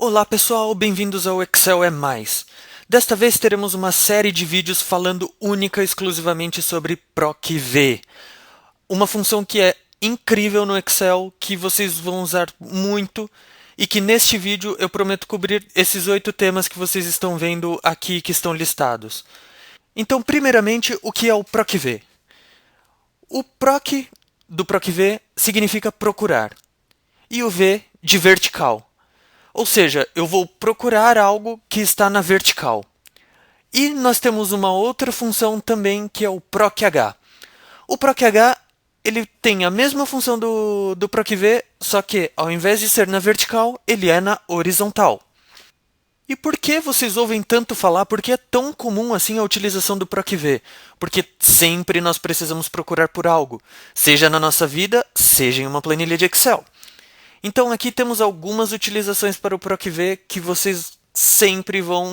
Olá pessoal, bem-vindos ao Excel é Mais. Desta vez teremos uma série de vídeos falando única e exclusivamente sobre PROC-V, uma função que é incrível no Excel, que vocês vão usar muito e que neste vídeo eu prometo cobrir esses 8 temas que vocês estão vendo aqui que estão listados. Então, primeiramente, o que é o PROC-V? O PROC do PROC-V significa procurar e o V de vertical. Ou seja, eu vou procurar algo que está na vertical. E nós temos uma outra função também que é o PROC-H. O PROC-H ele tem a mesma função do PROC-V, só que ao invés de ser na vertical, ele é na horizontal. E por que vocês ouvem tanto falar? Por que é tão comum assim a utilização do PROC-V? Porque sempre nós precisamos procurar por algo, seja na nossa vida, seja em uma planilha de Excel. Então aqui temos algumas utilizações para o PROC-V que vocês sempre vão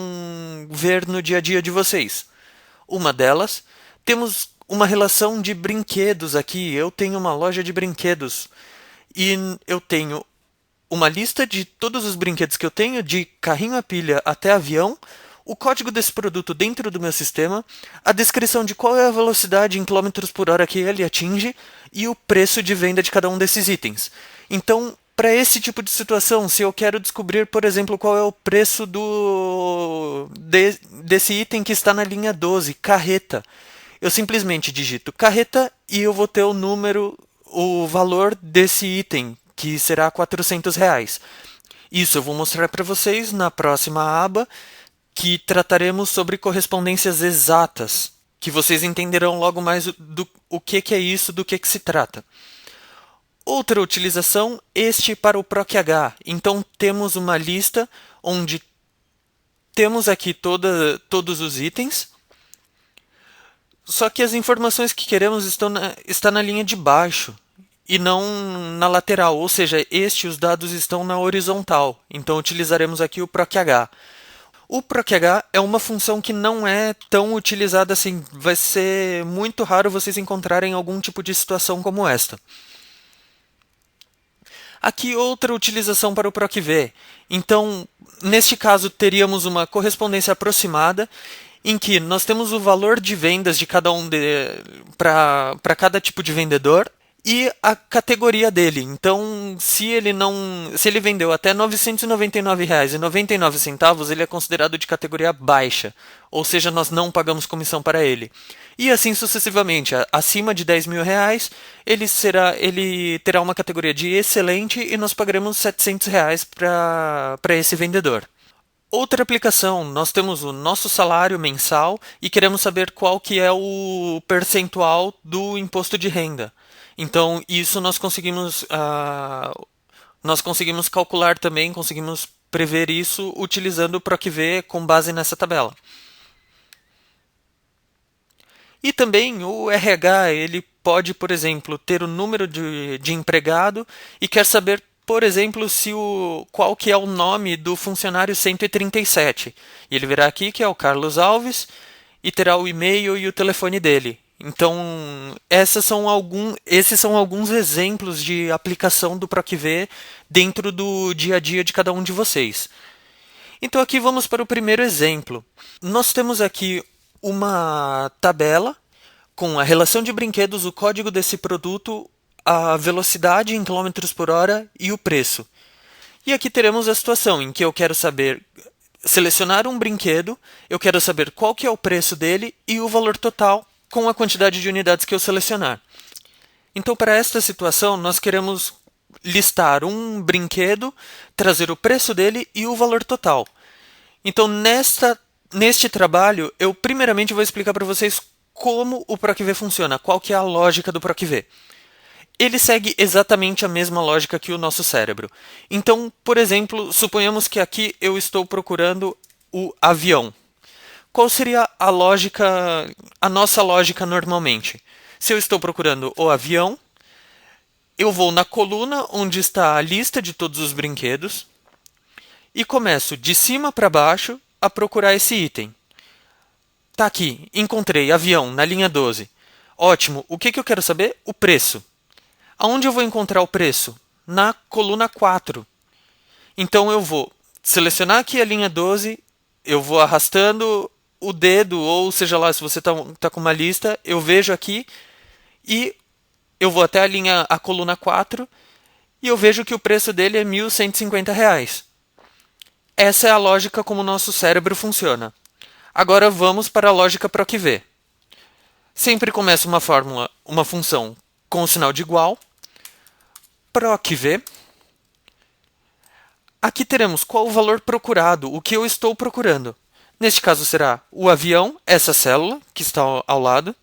ver no dia a dia de vocês. Uma delas, temos uma relação de brinquedos aqui. Eu tenho uma loja de brinquedos e eu tenho uma lista de todos os brinquedos que eu tenho, de carrinho a pilha até avião, o código desse produto dentro do meu sistema, a descrição de qual é a velocidade em quilômetros por hora que ele atinge e o preço de venda de cada um desses itens. Então, para esse tipo de situação, se eu quero descobrir, por exemplo, qual é o preço desse item que está na linha 12, carreta, eu simplesmente digito carreta e eu vou ter o valor desse item, que será R$ 400. Isso eu vou mostrar para vocês na próxima aba, que trataremos sobre correspondências exatas, que vocês entenderão logo mais o que é isso, do que se trata. Outra utilização, este para o PROC-H. Então temos uma lista onde temos aqui todos os itens, só que as informações que queremos estão na linha de baixo e não na lateral, ou seja, os dados estão na horizontal. Então utilizaremos aqui o PROC-H. O PROC-H é uma função que não é tão utilizada assim. Vai ser muito raro vocês encontrarem algum tipo de situação como esta. Aqui outra utilização para o PROC-V. Então, neste caso, teríamos uma correspondência aproximada, em que nós temos o valor de vendas de cada para cada tipo de vendedor e a categoria dele. Então, se ele vendeu até R$ 999,99, ele é considerado de categoria baixa, ou seja, nós não pagamos comissão para ele. E assim sucessivamente, acima de R$ 10.000, ele terá uma categoria de excelente e nós pagaremos R$ 700 para esse vendedor. Outra aplicação, nós temos o nosso salário mensal e queremos saber qual que é o percentual do imposto de renda. Então, isso nós conseguimos calcular também, conseguimos prever isso utilizando o PROC-V com base nessa tabela. E também o RH, ele pode, por exemplo, ter o número de empregado e quer saber, por exemplo, qual que é o nome do funcionário 137. E ele verá aqui que é o Carlos Alves e terá o e-mail e o telefone dele. Então, esses são alguns exemplos de aplicação do PROC-V dentro do dia a dia de cada um de vocês. Então, aqui vamos para o primeiro exemplo. Nós temos aqui uma tabela com a relação de brinquedos, o código desse produto, a velocidade em quilômetros por hora e o preço. E aqui teremos a situação em que eu quero selecionar um brinquedo, eu quero saber qual que é o preço dele e o valor total com a quantidade de unidades que eu selecionar. Então, para esta situação, nós queremos listar um brinquedo, trazer o preço dele e o valor total. Então, neste trabalho, eu primeiramente vou explicar para vocês como o PROC-V funciona, qual que é a lógica do PROC-V. Ele segue exatamente a mesma lógica que o nosso cérebro. Então, por exemplo, suponhamos que aqui eu estou procurando o avião. Qual seria a nossa lógica normalmente? Se eu estou procurando o avião, eu vou na coluna onde está a lista de todos os brinquedos e começo de cima para baixo a procurar esse item. Tá aqui, encontrei avião na linha 12. Ótimo, o que eu quero saber? O preço. Aonde eu vou encontrar o preço? Na coluna 4. Então eu vou selecionar aqui a linha 12, eu vou arrastando o dedo, ou seja lá, se você tá com uma lista, eu vejo aqui e eu vou até a coluna 4 e eu vejo que o preço dele é R$ 1.150. Essa é a lógica como o nosso cérebro funciona. Agora vamos para a lógica PROC-V. Sempre começa uma fórmula, uma função com o sinal de igual, PROC-V. Aqui teremos qual o valor procurado, o que eu estou procurando. Neste caso será o avião, essa célula que está ao lado.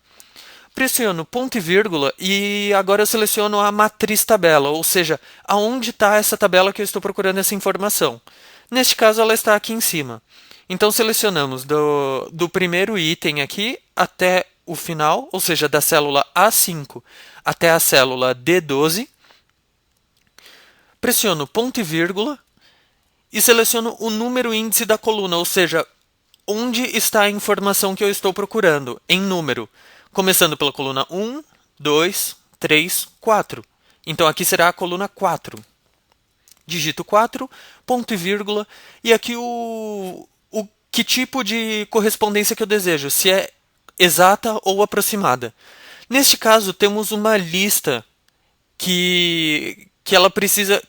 Pressiono ponto e vírgula e agora eu seleciono a matriz tabela, ou seja, aonde está essa tabela que eu estou procurando essa informação. Neste caso ela está aqui em cima. Então selecionamos do primeiro item aqui até o final, ou seja, da célula A5 até a célula D12. Pressiono ponto e vírgula e seleciono o número índice da coluna, ou seja, onde está a informação que eu estou procurando, em número. Começando pela coluna 1, 2, 3, 4. Então aqui será a coluna 4. Digito 4, ponto e vírgula, e aqui o que tipo de correspondência que eu desejo, se é exata ou aproximada. Neste caso, temos uma lista que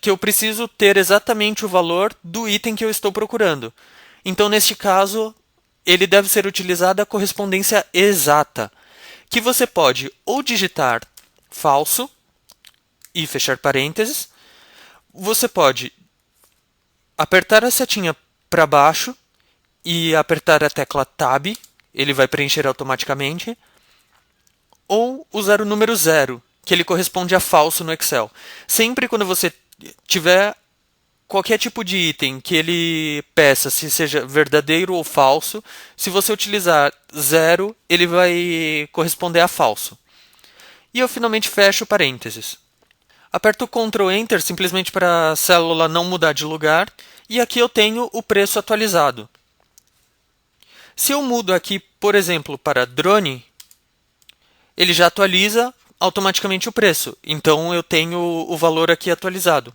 eu preciso ter exatamente o valor do item que eu estou procurando. Então, neste caso, ele deve ser utilizada a correspondência exata, que você pode ou digitar falso e fechar parênteses, você pode apertar a setinha para baixo e apertar a tecla Tab, ele vai preencher automaticamente, ou usar o número 0, que ele corresponde a falso no Excel. Sempre quando você tiver qualquer tipo de item que ele peça se seja verdadeiro ou falso, se você utilizar 0, ele vai corresponder a falso. E eu finalmente fecho parênteses. Aperto o Ctrl Enter simplesmente para a célula não mudar de lugar, e aqui eu tenho o preço atualizado. Se eu mudo aqui, por exemplo, para drone, ele já atualiza automaticamente o preço. Então eu tenho o valor aqui atualizado.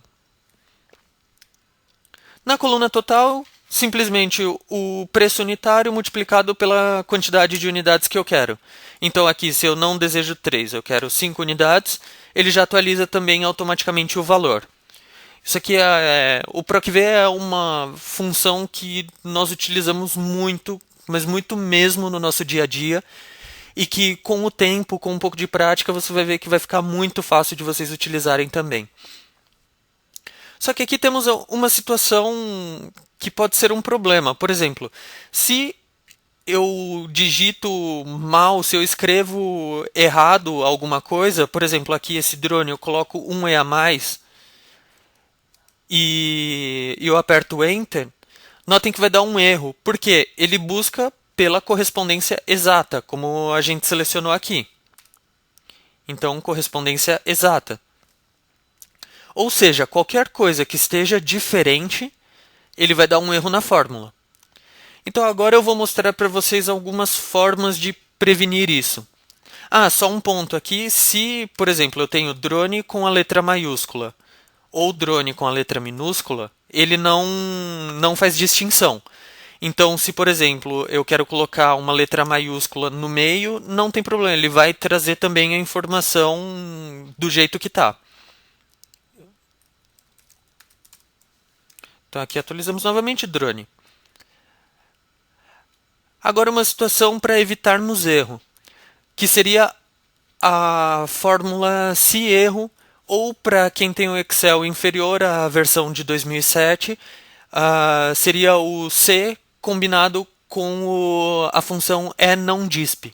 Na coluna total, simplesmente o preço unitário multiplicado pela quantidade de unidades que eu quero. Então aqui, se eu não desejo 3, eu quero 5 unidades, ele já atualiza também automaticamente o valor. Isso aqui o PROC-V é uma função que nós utilizamos muito, mas muito mesmo no nosso dia a dia, e que com o tempo, com um pouco de prática, você vai ver que vai ficar muito fácil de vocês utilizarem também. Só que aqui temos uma situação que pode ser um problema. Por exemplo, se eu digito mal, se eu escrevo errado alguma coisa, por exemplo, aqui esse drone eu coloco um E a mais e eu aperto Enter, notem que vai dar um erro, porque ele busca pela correspondência exata, como a gente selecionou aqui. Então, correspondência exata. Ou seja, qualquer coisa que esteja diferente, ele vai dar um erro na fórmula. Então agora eu vou mostrar para vocês algumas formas de prevenir isso. Só um ponto aqui, se, por exemplo, eu tenho drone com a letra maiúscula ou drone com a letra minúscula, ele não faz distinção. Então, se, por exemplo, eu quero colocar uma letra maiúscula no meio, não tem problema, ele vai trazer também a informação do jeito que está. Então aqui atualizamos novamente drone. Agora uma situação para evitarmos erro, que seria a fórmula se erro, ou para quem tem o Excel inferior à versão de 2007, seria o C combinado com a função enonDisp,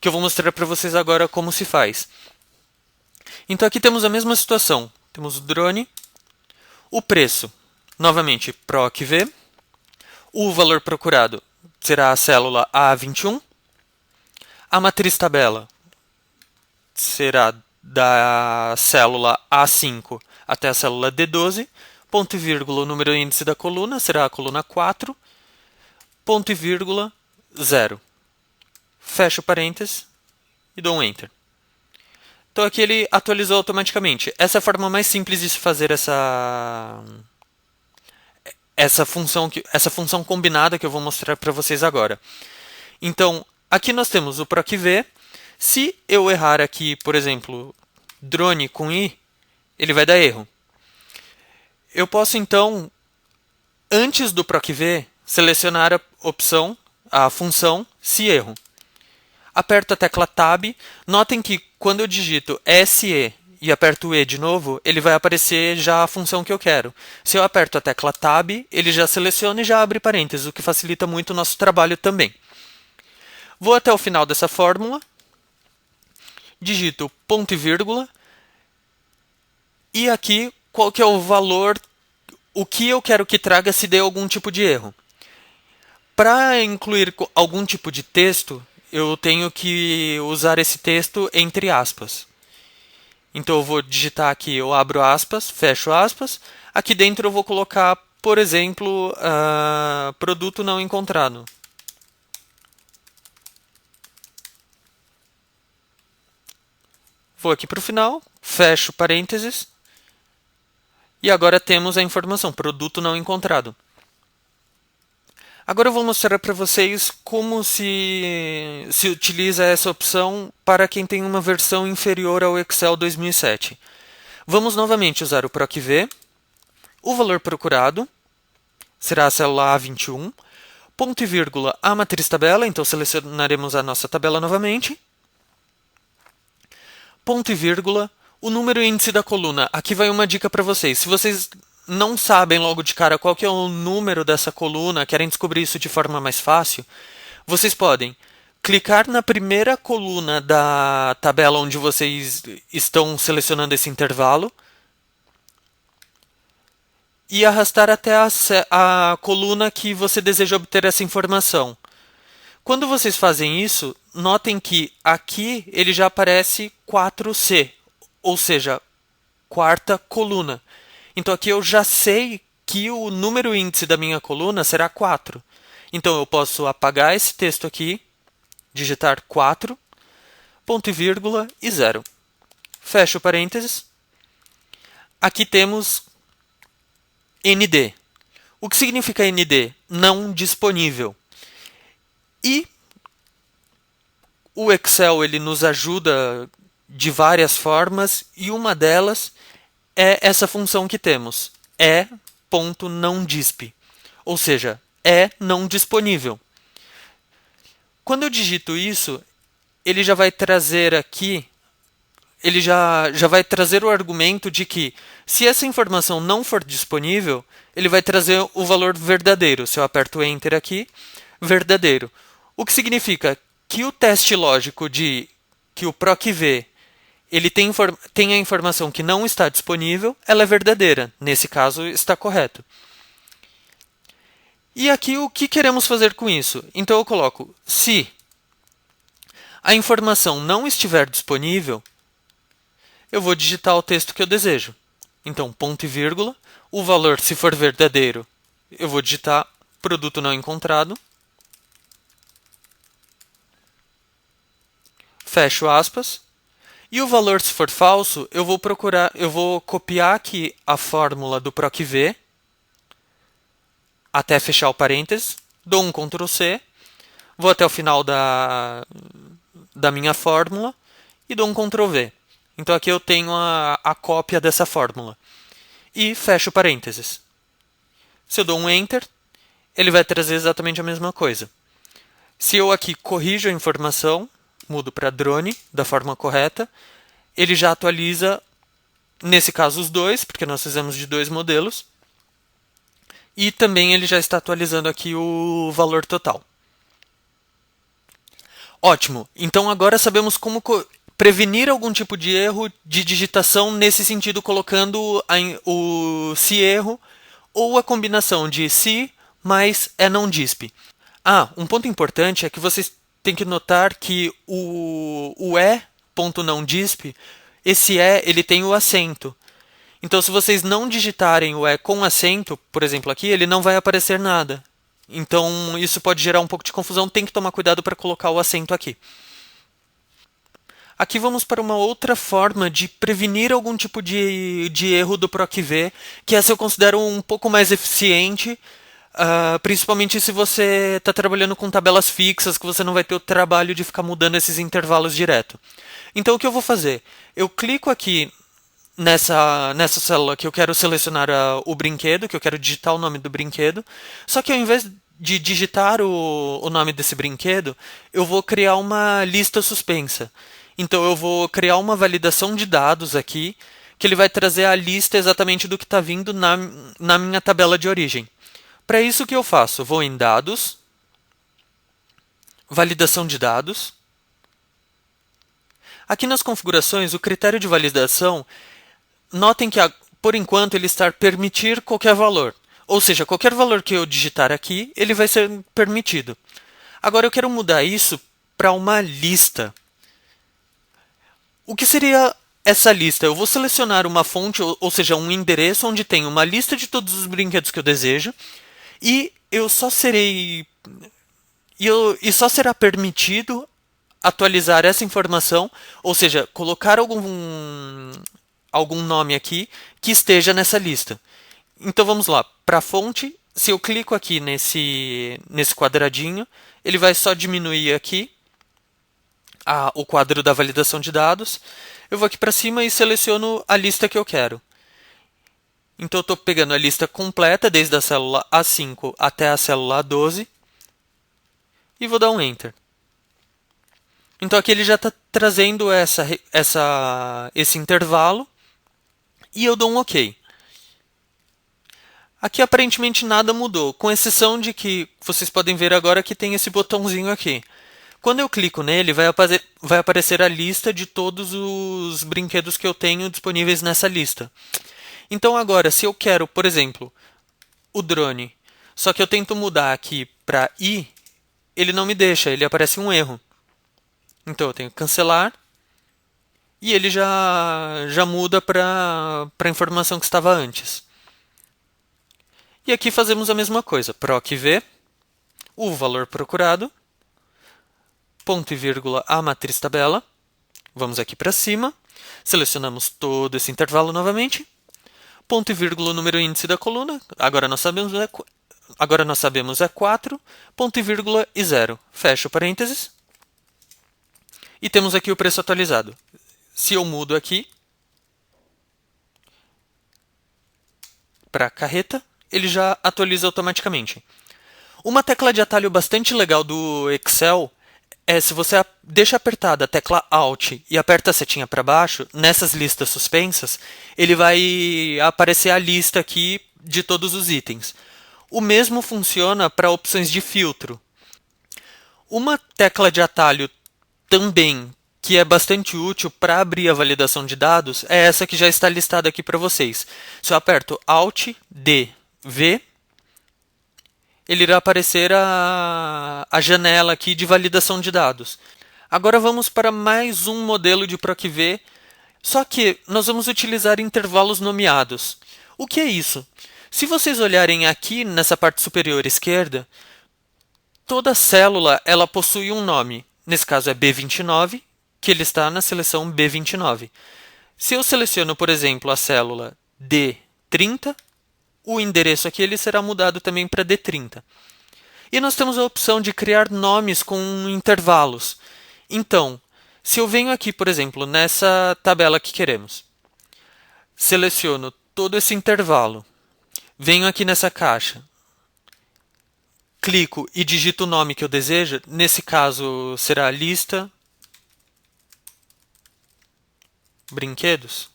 que eu vou mostrar para vocês agora como se faz. Então aqui temos a mesma situação, temos o drone, o preço. Novamente, PROC-V. O valor procurado será a célula A21. A matriz tabela será da célula A5 até a célula D12. Ponto e vírgula, o número índice da coluna será a coluna 4. Ponto e vírgula, 0. Fecho parênteses e dou um Enter. Então aqui ele atualizou automaticamente. Essa é a forma mais simples de se fazer essa função combinada que eu vou mostrar para vocês agora. Então, aqui nós temos o procv. Se eu errar aqui, por exemplo, drone com i, ele vai dar erro. Eu posso então, antes do procv, selecionar a opção, a função se erro. Aperto a tecla Tab. Notem que quando eu digito SE e aperto o E de novo, ele vai aparecer já a função que eu quero. Se eu aperto a tecla Tab, ele já seleciona e já abre parênteses, o que facilita muito o nosso trabalho também. Vou até o final dessa fórmula, digito ponto e vírgula, e aqui qual que é o valor, o que eu quero que traga se der algum tipo de erro. Para incluir algum tipo de texto, eu tenho que usar esse texto entre aspas. Então eu vou digitar aqui, eu abro aspas, fecho aspas. Aqui dentro eu vou colocar, por exemplo, produto não encontrado. Vou aqui para o final, fecho parênteses. E agora temos a informação, produto não encontrado. Agora eu vou mostrar para vocês como se utiliza essa opção para quem tem uma versão inferior ao Excel 2007. Vamos novamente usar o procv, o valor procurado, será a célula A21, ponto e vírgula, a matriz tabela, então selecionaremos a nossa tabela novamente, ponto e vírgula, o número e índice da coluna. Aqui vai uma dica para vocês. Se vocês não sabem logo de cara qual que é o número dessa coluna, querem descobrir isso de forma mais fácil, vocês podem clicar na primeira coluna da tabela onde vocês estão selecionando esse intervalo e arrastar até a coluna que você deseja obter essa informação. Quando vocês fazem isso, notem que aqui ele já aparece 4C, ou seja, quarta coluna. Então aqui eu já sei que o número índice da minha coluna será 4. Então eu posso apagar esse texto aqui, digitar 4, ponto e vírgula e 0. Fecho parênteses. Aqui temos ND. O que significa ND? Não disponível. E o Excel ele nos ajuda de várias formas e uma delas é essa função que temos, e.nãodisp, ou seja, é não disponível. Quando eu digito isso, ele já vai trazer aqui, ele já vai trazer o argumento de que se essa informação não for disponível, ele vai trazer o valor verdadeiro. Se eu aperto Enter aqui, verdadeiro. O que significa que o teste lógico de que o procv ele tem a informação que não está disponível, ela é verdadeira. Nesse caso, está correto. E aqui o que queremos fazer com isso? Então eu coloco, se a informação não estiver disponível, eu vou digitar o texto que eu desejo. Então, ponto e vírgula, o valor, se for verdadeiro, eu vou digitar produto não encontrado. Fecho aspas. E o valor, se for falso, eu vou copiar aqui a fórmula do procv até fechar o parênteses, dou um Ctrl C, vou até o final da minha fórmula e dou um Ctrl V. Então aqui eu tenho a cópia dessa fórmula. E fecho parênteses. Se eu dou um Enter, ele vai trazer exatamente a mesma coisa. Se eu aqui corrijo a informação, mudo para drone da forma correta, ele já atualiza, nesse caso, os dois, porque nós fizemos de dois modelos, e também ele já está atualizando aqui o valor total. Ótimo! Então agora sabemos como prevenir algum tipo de erro de digitação nesse sentido, colocando o se erro ou a combinação de se mais não disp. Um ponto importante é que vocês têm que notar que o e.nãodisp, esse ele tem o acento. Então, se vocês não digitarem o E com acento, por exemplo aqui, ele não vai aparecer nada. Então, isso pode gerar um pouco de confusão, tem que tomar cuidado para colocar o acento aqui. Aqui vamos para uma outra forma de prevenir algum tipo de erro do PROC-V, que essa eu considero um pouco mais eficiente, principalmente se você está trabalhando com tabelas fixas, que você não vai ter o trabalho de ficar mudando esses intervalos direto. Então o que eu vou fazer? Eu clico aqui nessa célula que eu quero selecionar o brinquedo, que eu quero digitar o nome do brinquedo, só que ao invés de digitar o nome desse brinquedo, eu vou criar uma lista suspensa. Então eu vou criar uma validação de dados aqui, que ele vai trazer a lista exatamente do que está vindo na minha tabela de origem. Para isso o que eu faço? Vou em Dados, Validação de dados. Aqui nas configurações, o critério de validação, notem que por enquanto ele está permitir qualquer valor. Ou seja, qualquer valor que eu digitar aqui, ele vai ser permitido. Agora eu quero mudar isso para uma lista. O que seria essa lista? Eu vou selecionar uma fonte, ou seja, um endereço onde tem uma lista de todos os brinquedos que eu desejo, e eu só serei e só será permitido atualizar essa informação, ou seja, colocar algum nome aqui que esteja nessa lista. Então vamos lá, para a fonte, se eu clico aqui nesse quadradinho, ele vai só diminuir aqui o quadro da validação de dados. Eu vou aqui para cima e seleciono a lista que eu quero. Então eu estou pegando a lista completa, desde a célula A5 até a célula A12, e vou dar um Enter. Então aqui ele já está trazendo esse intervalo, e eu dou um OK. Aqui aparentemente nada mudou, com exceção de que vocês podem ver agora que tem esse botãozinho aqui. Quando eu clico nele, vai aparecer a lista de todos os brinquedos que eu tenho disponíveis nessa lista. Então agora, se eu quero, por exemplo, o drone, só que eu tento mudar aqui para I, ele não me deixa, ele aparece um erro. Então eu tenho que cancelar e ele já muda para a informação que estava antes. E aqui fazemos a mesma coisa, PROC-V, o valor procurado, ponto e vírgula a matriz tabela, vamos aqui para cima, selecionamos todo esse intervalo novamente, ponto e vírgula o número índice da coluna, agora nós sabemos é 4, ponto e vírgula e 0, fecho parênteses, e temos aqui o preço atualizado. Se eu mudo aqui para carreta, ele já atualiza automaticamente. Uma tecla de atalho bastante legal do Excel é se você deixa apertada a tecla Alt e aperta a setinha para baixo, nessas listas suspensas, ele vai aparecer a lista aqui de todos os itens. O mesmo funciona para opções de filtro. Uma tecla de atalho também que é bastante útil para abrir a validação de dados é essa que já está listada aqui para vocês. Se eu aperto Alt, D, V, ele irá aparecer a janela aqui de validação de dados. Agora vamos para mais um modelo de PROC-V, só que nós vamos utilizar intervalos nomeados. O que é isso? Se vocês olharem aqui nessa parte superior esquerda, toda célula ela possui um nome. Nesse caso é B29, que ele está na seleção B29. Se eu seleciono, por exemplo, a célula D30, o endereço aqui ele será mudado também para D30. E nós temos a opção de criar nomes com intervalos. Então, se eu venho aqui, por exemplo, nessa tabela que queremos, seleciono todo esse intervalo, venho aqui nessa caixa, clico e digito o nome que eu desejo, nesse caso será lista brinquedos,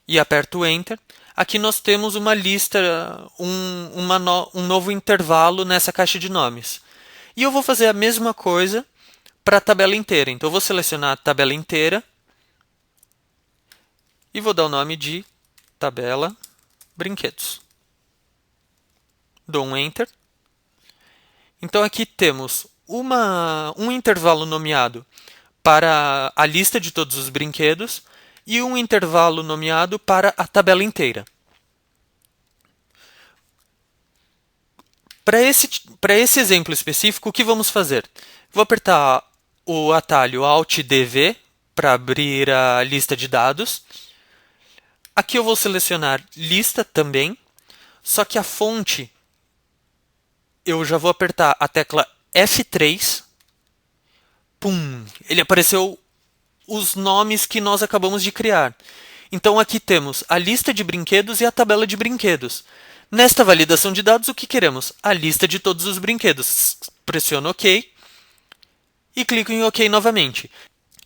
e aperto Enter. Aqui nós temos uma lista, um novo intervalo nessa caixa de nomes. E eu vou fazer a mesma coisa para a tabela inteira. Então eu vou selecionar a tabela inteira e vou dar o nome de tabela brinquedos. Dou um Enter. Então aqui temos um intervalo nomeado para a lista de todos os brinquedos e um intervalo nomeado para a tabela inteira. Para esse exemplo específico, o que vamos fazer? Vou apertar o atalho Alt+DV para abrir a lista de dados. Aqui eu vou selecionar lista também, só que a fonte eu já vou apertar a tecla F3. Pum! Ele apareceu os nomes que nós acabamos de criar. Então aqui temos a lista de brinquedos e a tabela de brinquedos. Nesta validação de dados, o que queremos? A lista de todos os brinquedos. Pressiono OK e clico em OK novamente.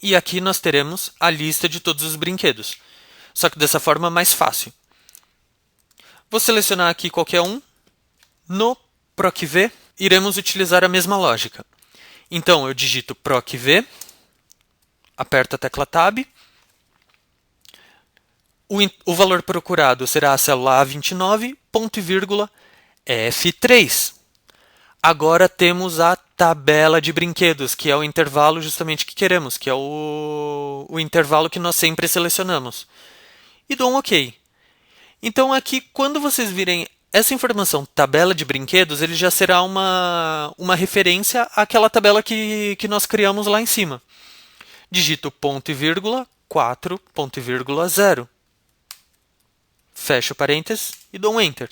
E aqui nós teremos a lista de todos os brinquedos. Só que dessa forma mais fácil. Vou selecionar aqui qualquer um. No PROC-V, iremos utilizar a mesma lógica. Então eu digito PROC-V, aperto a tecla Tab. O valor procurado será a célula A29, ponto e vírgula, F3. Agora temos a tabela de brinquedos, que é o intervalo justamente que queremos, que é o intervalo que nós sempre selecionamos. E dou um OK. Então aqui, quando vocês virem essa informação tabela de brinquedos, ele já será uma referência àquela tabela que nós criamos lá em cima. Digito ponto e vírgula 4, ponto e vírgula 0. Fecho parênteses e dou um Enter.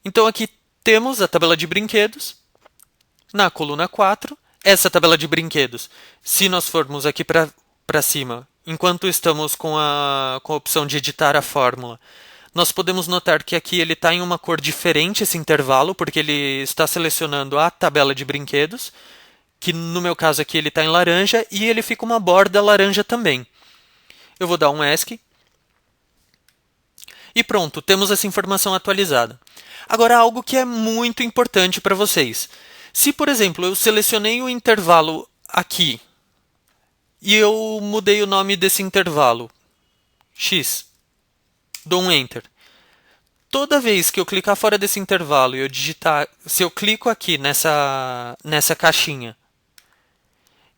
Então aqui temos a tabela de brinquedos. Na coluna 4, essa tabela de brinquedos. Se nós formos aqui para cima, enquanto estamos com a opção de editar a fórmula, nós podemos notar que aqui ele está em uma cor diferente, esse intervalo, porque ele está selecionando a tabela de brinquedos, que no meu caso aqui ele está em laranja, e ele fica uma borda laranja também. Eu vou dar um ESC. E pronto, temos essa informação atualizada. Agora, algo que é muito importante para vocês. Se, por exemplo, eu selecionei o intervalo aqui e eu mudei o nome desse intervalo, X, dou um Enter. Toda vez que eu clicar fora desse intervalo e eu digitar, se eu clico aqui nessa caixinha,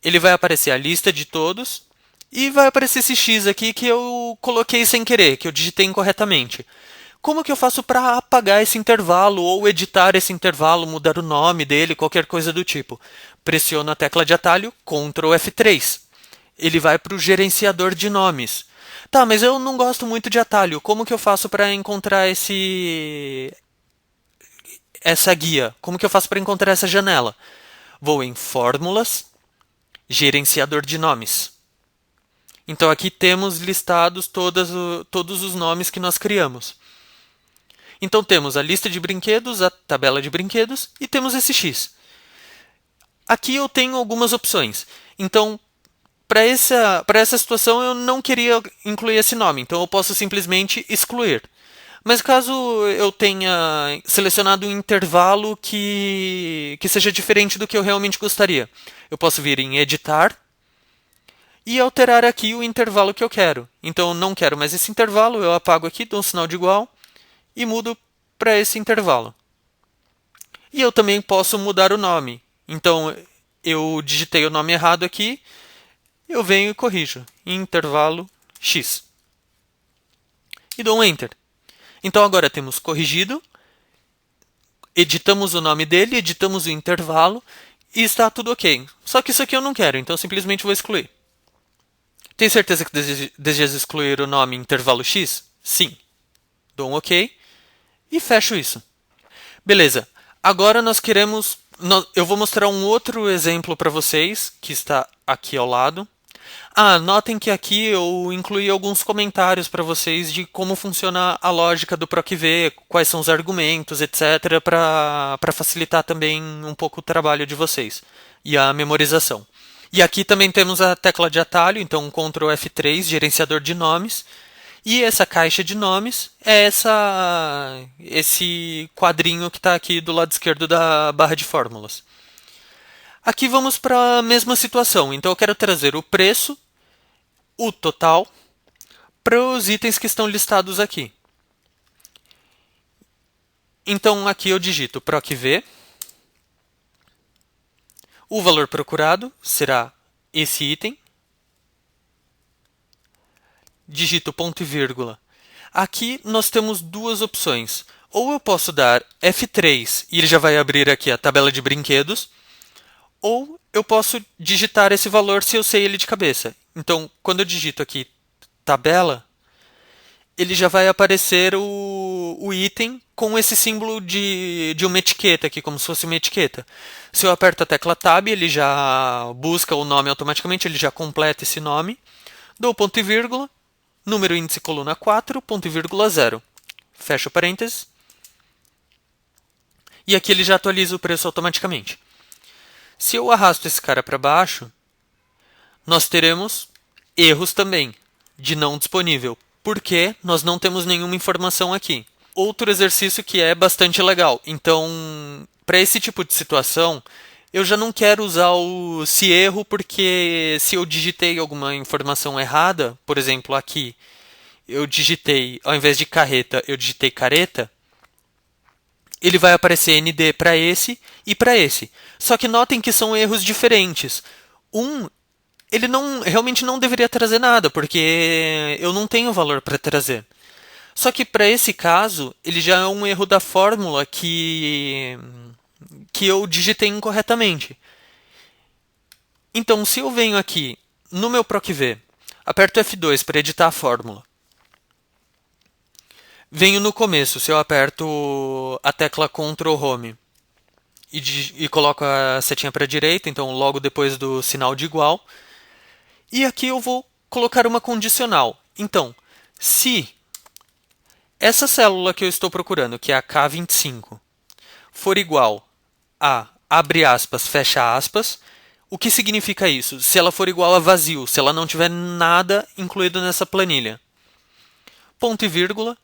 ele vai aparecer a lista de todos e vai aparecer esse X aqui que eu coloquei sem querer, que eu digitei incorretamente. Como que eu faço para apagar esse intervalo ou editar esse intervalo, mudar o nome dele, qualquer coisa do tipo? Pressiono a tecla de atalho Ctrl F3. Ele vai para o gerenciador de nomes. Tá, mas eu não gosto muito de atalho. Como que eu faço para encontrar essa guia? Como que eu faço para encontrar essa janela? Vou em Fórmulas, Gerenciador de Nomes. Então aqui temos listados todos os nomes que nós criamos. Então temos a lista de brinquedos, a tabela de brinquedos e temos esse X. Aqui eu tenho algumas opções. Então, para essa situação eu não queria incluir esse nome, então eu posso simplesmente excluir. Mas caso eu tenha selecionado um intervalo que seja diferente do que eu realmente gostaria, eu posso vir em Editar e alterar aqui o intervalo que eu quero. Então eu não quero mais esse intervalo, eu apago aqui, dou um sinal de igual e mudo para esse intervalo. E eu também posso mudar o nome. Então eu digitei o nome errado aqui, eu venho e corrijo. Intervalo X. E dou um Enter. Então agora temos corrigido, editamos o nome dele, editamos o intervalo e está tudo ok. Só que isso aqui eu não quero, então eu simplesmente vou excluir. Tem certeza que deseja excluir o nome intervalo X? Sim. Dou um OK e fecho isso. Beleza. Agora nós queremos... Eu vou mostrar um outro exemplo para vocês, que está aqui ao lado. Notem que aqui eu incluí alguns comentários para vocês de como funciona a lógica do PROC-V, quais são os argumentos, etc., para facilitar também um pouco o trabalho de vocês e a memorização. E aqui também temos a tecla de atalho, então Ctrl F3, gerenciador de nomes. E essa caixa de nomes é esse quadrinho que está aqui do lado esquerdo da barra de fórmulas. Aqui vamos para a mesma situação, então eu quero trazer o preço, o total, para os itens que estão listados aqui. Então aqui eu digito PROC-V, o valor procurado será esse item, digito ponto e vírgula. Aqui nós temos duas opções. Ou eu posso dar F3 e ele já vai abrir aqui a tabela de brinquedos, ou eu posso digitar esse valor se eu sei ele de cabeça. Então, quando eu digito aqui tabela, ele já vai aparecer o item com esse símbolo de uma etiqueta aqui, como se fosse uma etiqueta. Se eu aperto a tecla Tab, ele já busca o nome automaticamente, ele já completa esse nome. Dou ponto e vírgula, número índice coluna 4, ponto e vírgula 0. Fecho parênteses. E aqui ele já atualiza o preço automaticamente. Se eu arrasto esse cara para baixo, nós teremos erros também de não disponível, porque nós não temos nenhuma informação aqui. Outro exercício que é bastante legal. Então, para esse tipo de situação, eu já não quero usar o se erro, porque se eu digitei alguma informação errada, por exemplo, aqui eu digitei, ao invés de carreta, eu digitei careta, ele vai aparecer ND para esse e para esse. Só que notem que são erros diferentes. Um, ele realmente não deveria trazer nada, porque eu não tenho valor para trazer. Só que para esse caso, ele já é um erro da fórmula que eu digitei incorretamente. Então, se eu venho aqui no meu PROC-V, aperto F2 para editar a fórmula, venho no começo, se eu aperto a tecla Ctrl Home e coloco a setinha para a direita, então logo depois do sinal de igual, e aqui eu vou colocar uma condicional. Então, se essa célula que eu estou procurando, que é a K25, for igual a abre aspas, fecha aspas, o que significa isso? Se ela for igual a vazio, se ela não tiver nada incluído nessa planilha. Ponto e vírgula.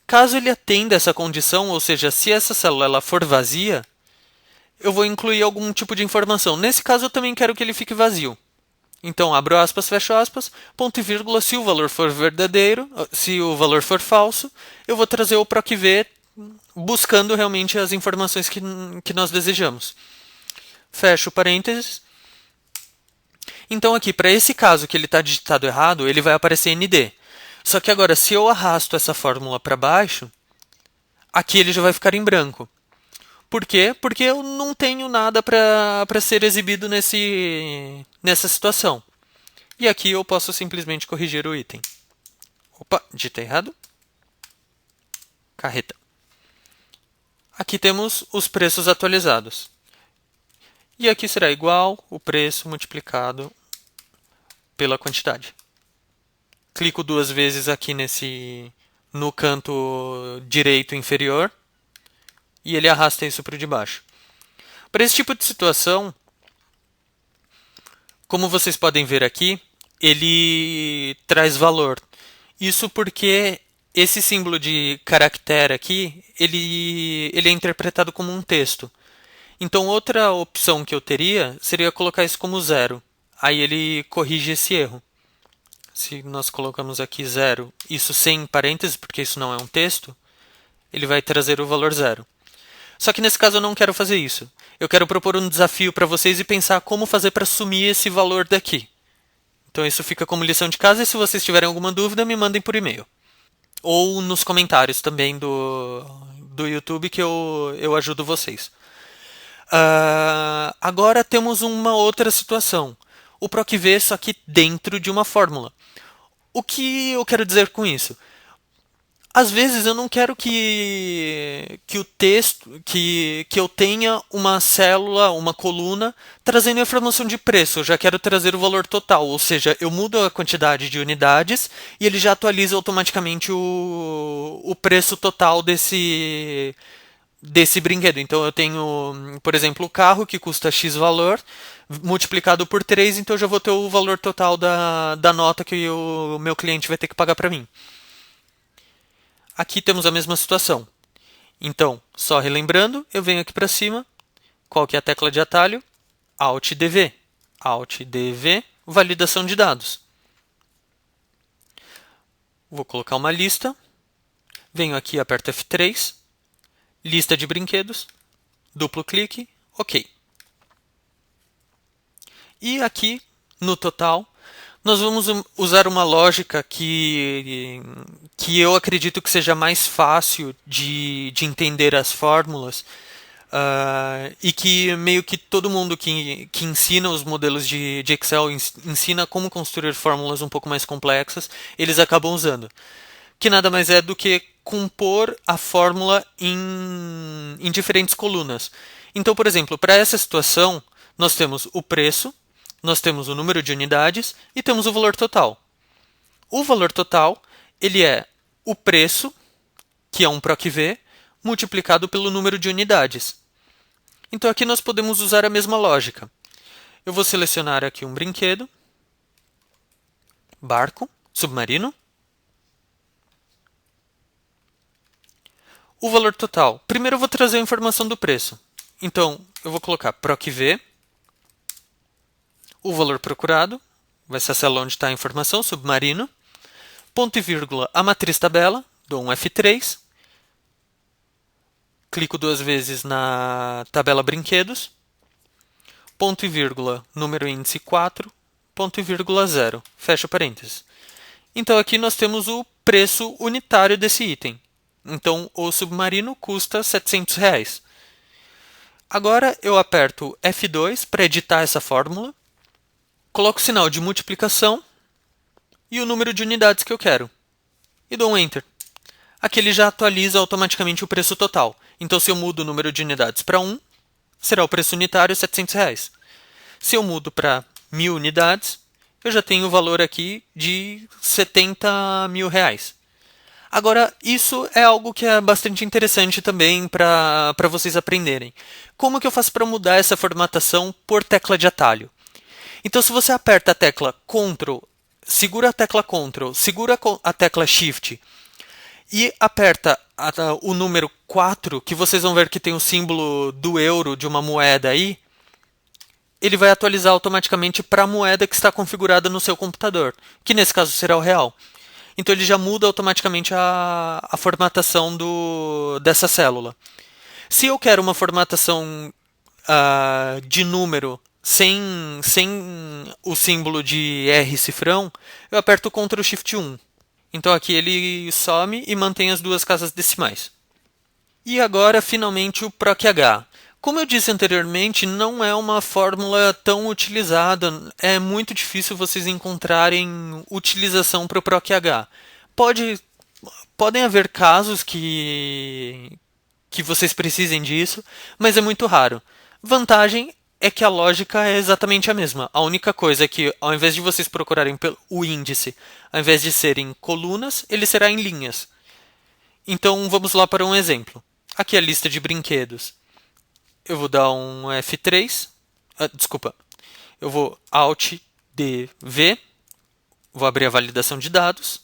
Caso ele atenda essa condição, ou seja, se essa célula ela for vazia, eu vou incluir algum tipo de informação. Nesse caso, eu também quero que ele fique vazio. Então, abro aspas, fecho aspas, ponto e vírgula, se o valor for verdadeiro, se o valor for falso, eu vou trazer o PROC-V buscando realmente as informações que nós desejamos. Fecho parênteses. Então aqui, para esse caso que ele está digitado errado, ele vai aparecer ND. Só que agora, se eu arrasto essa fórmula para baixo, aqui ele já vai ficar em branco. Por quê? Porque eu não tenho nada para ser exibido nessa situação. E aqui eu posso simplesmente corrigir o item. Opa, digitei errado. Carreta. Aqui temos os preços atualizados. E aqui será igual o preço multiplicado pela quantidade. Clico duas vezes aqui no canto direito inferior e ele arrasta isso para o de baixo. Para esse tipo de situação, como vocês podem ver aqui, ele traz valor. Isso porque esse símbolo de caractere aqui, ele é interpretado como um texto. Então, outra opção que eu teria seria colocar isso como zero. Aí ele corrige esse erro. Se nós colocamos aqui zero, isso sem parênteses, porque isso não é um texto, ele vai trazer o valor zero. Só que nesse caso eu não quero fazer isso. Eu quero propor um desafio para vocês e pensar como fazer para sumir esse valor daqui. Então isso fica como lição de casa e se vocês tiverem alguma dúvida, me mandem por e-mail. Ou nos comentários também do YouTube que eu ajudo vocês. Agora temos uma outra situação. O PROC-V só que dentro de uma fórmula. O que eu quero dizer com isso? Às vezes eu não quero que o texto, que eu tenha uma célula, uma coluna, trazendo informação de preço. Eu já quero trazer o valor total, ou seja, eu mudo a quantidade de unidades e ele já atualiza automaticamente o preço total desse brinquedo. Então eu tenho, por exemplo, o carro que custa X valor, multiplicado por 3, então eu já vou ter o valor total da nota que o meu cliente vai ter que pagar para mim. Aqui temos a mesma situação. Então, só relembrando, eu venho aqui para cima. Qual que é a tecla de atalho? Alt DV. Alt DV, validação de dados. Vou colocar uma lista. Venho aqui, aperto F3. Lista de brinquedos. Duplo clique. OK. E aqui, no total, nós vamos usar uma lógica que eu acredito que seja mais fácil de entender as fórmulas, e que meio que todo mundo que ensina os modelos de Excel, ensina como construir fórmulas um pouco mais complexas, eles acabam usando. Que nada mais é do que compor a fórmula em diferentes colunas. Então, por exemplo, para essa situação, nós temos o preço, nós temos o número de unidades e temos o valor total. O valor total, ele é o preço, que é um PROC-V, multiplicado pelo número de unidades. Então aqui nós podemos usar a mesma lógica. Eu vou selecionar aqui um brinquedo, barco, submarino. O valor total. Primeiro eu vou trazer a informação do preço. Então eu vou colocar PROC-V, o valor procurado, vai ser a célula onde está a informação, submarino, ponto e vírgula, a matriz tabela, dou um F3, clico duas vezes na tabela brinquedos, ponto e vírgula, número índice 4, ponto e vírgula 0, fecha parênteses. Então aqui nós temos o preço unitário desse item. Então o submarino custa R$ 700. Agora eu aperto F2 para editar essa fórmula, coloco o sinal de multiplicação e o número de unidades que eu quero. E dou um Enter. Aqui ele já atualiza automaticamente o preço total. Então se eu mudo o número de unidades para 1, será o preço unitário R$ 700. Se eu mudo para 1.000 unidades, eu já tenho o valor aqui de R$ 70.000. Agora, isso é algo que é bastante interessante também para vocês aprenderem. Como que eu faço para mudar essa formatação por tecla de atalho? Então, se você aperta a tecla Ctrl, segura a tecla Ctrl, segura a tecla Shift e aperta o número 4, que vocês vão ver que tem o símbolo do euro de uma moeda aí, ele vai atualizar automaticamente para a moeda que está configurada no seu computador, que nesse caso será o real. Então ele já muda automaticamente a formatação dessa célula. Se eu quero uma formatação de número sem o símbolo de R cifrão, eu aperto o Ctrl Shift 1. Então aqui ele some e mantém as duas casas decimais. E agora, finalmente, o PROC-H. Como eu disse anteriormente, não é uma fórmula tão utilizada, é muito difícil vocês encontrarem utilização para o PROC-H. Podem haver casos que vocês precisem disso, mas é muito raro. Vantagem é que a lógica é exatamente a mesma. A única coisa é que, ao invés de vocês procurarem o índice, ao invés de serem colunas, ele será em linhas. Então, vamos lá para um exemplo. Aqui é a lista de brinquedos. Eu vou dar um F3. Desculpa. Eu vou Alt D V. Vou abrir a validação de dados.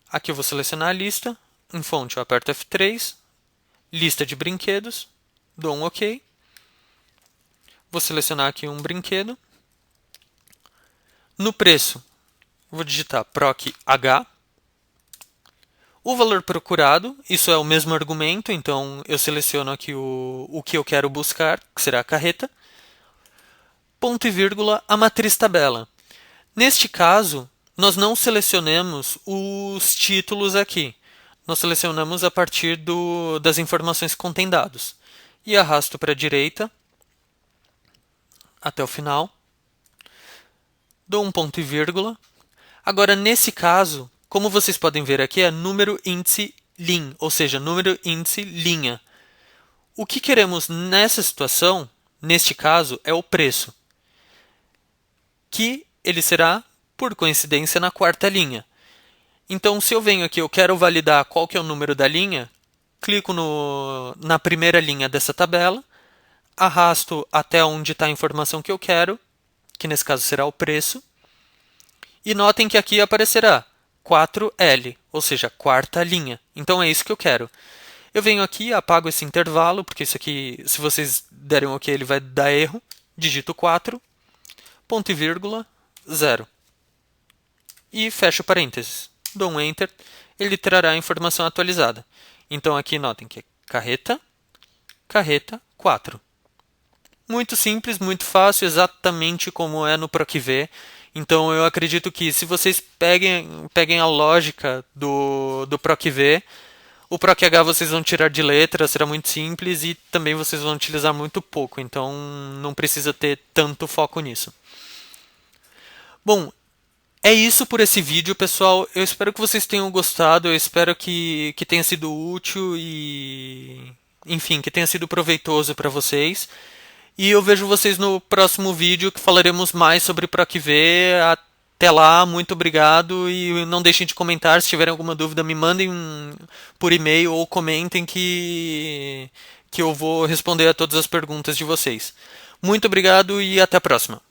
Aqui eu vou selecionar a lista. Em fonte eu aperto F3. Lista de brinquedos. Dou um OK. Vou selecionar aqui um brinquedo. No preço, vou digitar PROC-H. O valor procurado, isso é o mesmo argumento, então eu seleciono aqui o que eu quero buscar, que será a carreta. Ponto e vírgula, a matriz tabela. Neste caso, nós não selecionamos os títulos aqui. Nós selecionamos a partir das informações que contêm dados. E arrasto para a direita, até o final. Dou um ponto e vírgula. Agora, nesse caso, como vocês podem ver aqui, é número índice lin, ou seja, número índice linha. O que queremos nessa situação, neste caso, é o preço, que ele será, por coincidência, na quarta linha. Então, se eu venho aqui, eu quero validar qual que é o número da linha, clico na primeira linha dessa tabela, arrasto até onde está a informação que eu quero, que nesse caso será o preço, e notem que aqui aparecerá 4L, ou seja, quarta linha. Então é isso que eu quero. Eu venho aqui, apago esse intervalo, porque isso aqui, se vocês derem um OK, ele vai dar erro. Digito 4, ponto e vírgula, 0. E fecho parênteses. Dou um Enter, ele trará a informação atualizada. Então aqui notem que é carreta, carreta, 4. Muito simples, muito fácil, exatamente como é no PROC-V. Então eu acredito que se vocês peguem a lógica do PROC-V, O PROC-H vocês vão tirar de letra, será muito simples e também vocês vão utilizar muito pouco, então não precisa ter tanto foco nisso. Bom, é isso por esse vídeo, pessoal. Eu espero que vocês tenham gostado, eu espero que tenha sido útil e, enfim, que tenha sido proveitoso para vocês. E eu vejo vocês no próximo vídeo que falaremos mais sobre PROC-V. Até lá, muito obrigado e não deixem de comentar. Se tiverem alguma dúvida, me mandem por e-mail ou comentem que eu vou responder a todas as perguntas de vocês. Muito obrigado e até a próxima.